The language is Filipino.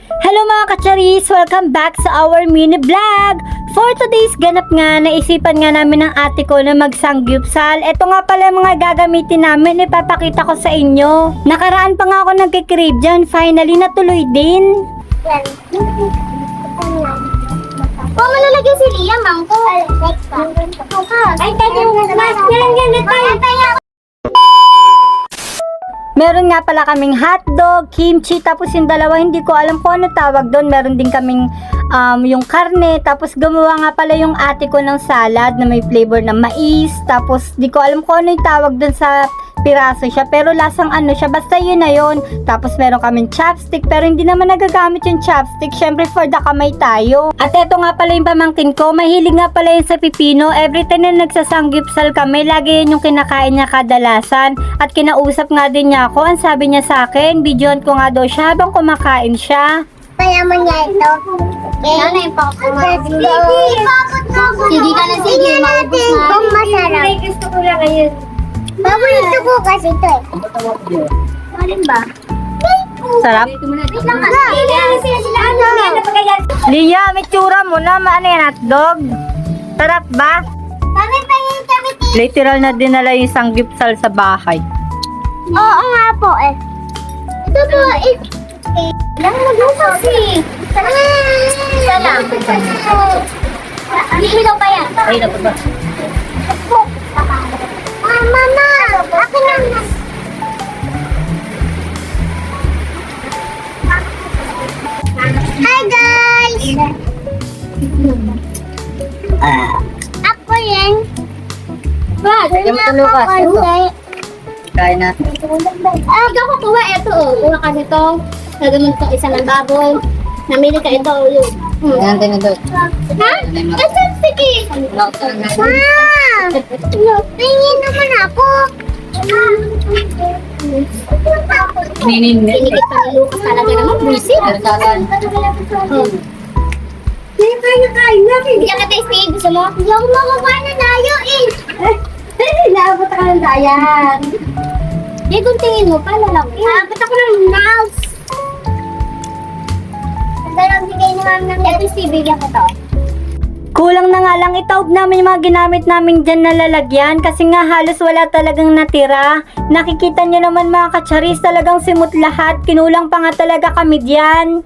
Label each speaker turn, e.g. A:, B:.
A: Hello mga kacharis! Welcome back sa our mini vlog! For today's ganap nga, naisipan nga namin ng ate ko na magsangyupsal. Ito nga pala yung mga gagamitin namin, ipapakita ko sa inyo. Nakaraan pa nga ako nagkikrave dyan, finally natuloy din.
B: Oh, malalagyan si Lia, mangko. Ay, tayo mas. Yan, tayo.
A: Meron nga pala kaming hotdog, kimchi, tapos yung dalawa hindi ko alam kung ano tawag doon. Meron din kaming yung karne, tapos gumawa nga pala yung ate ko ng salad na may flavor ng mais. Tapos di ko alam kung ano yung tawag doon sa piraso siya, pero lasang ano siya, basta yun na yun. Tapos meron kaming chopstick, pero hindi naman nagagamit yung chopstick, syempre for the kamay tayo. At eto nga pala yung pamangkin ko, mahilig nga pala yun sa pipino. Every time na nagsasanggipsal kami, lagi yun yung kinakain niya kadalasan. At kinausap nga din niya ako, ang sabi niya sa akin, videoan ko nga daw siya habang kumakain siya.
B: Kaya mo niya ito. Ano yung pakumakas? Sige ka na, sige. Maubos na. Kung masarap. Gusto ko lang ngayon. Paborito ko kasi ito eh. Alin ba?
A: Sarap. Lia, may tsura mo na, ano yan, hotdog? Sarap ba?
B: Mami, pahingin kami ito.
A: Literal na dinala yung sanggipsal sa bahay.
B: Oo nga po eh. Ito po eh. Lang mag-usap eh. Isa lang. Hihilaw pa yan.
A: Ay, dapat ba?
B: Mama! Ako na. Hi guys! Ako yan. Wag,
A: Yung Lucas, ito. Kain na.
B: Ikaw kukuha ito oh. Kuha ka nito. Gagawin ko isa ng baboy. Namili ka ito.
A: Yan din ito.
B: Ha? Asan sige? Ma! Tingin naman ako. Pinigit pa ni Lucas talaga naman. Buisit. Hindi ka tayo Steve. Gusto mo? Hindi ako makakuha na tayo eh.
A: Naabot ka ng dayan.
B: Hindi kung tingin mo, palalaki. Abot ako ng mouse. Dalawang bigay ni ma'am ng ito Steve. Bigyan ko to.
A: Kulang na nga lang itaob namin yung mga ginamit namin dyan na lalagyan kasi nga halos wala talagang natira. Nakikita nyo naman mga kacharis, talagang simut lahat. Kinulang pa nga talaga kami dyan.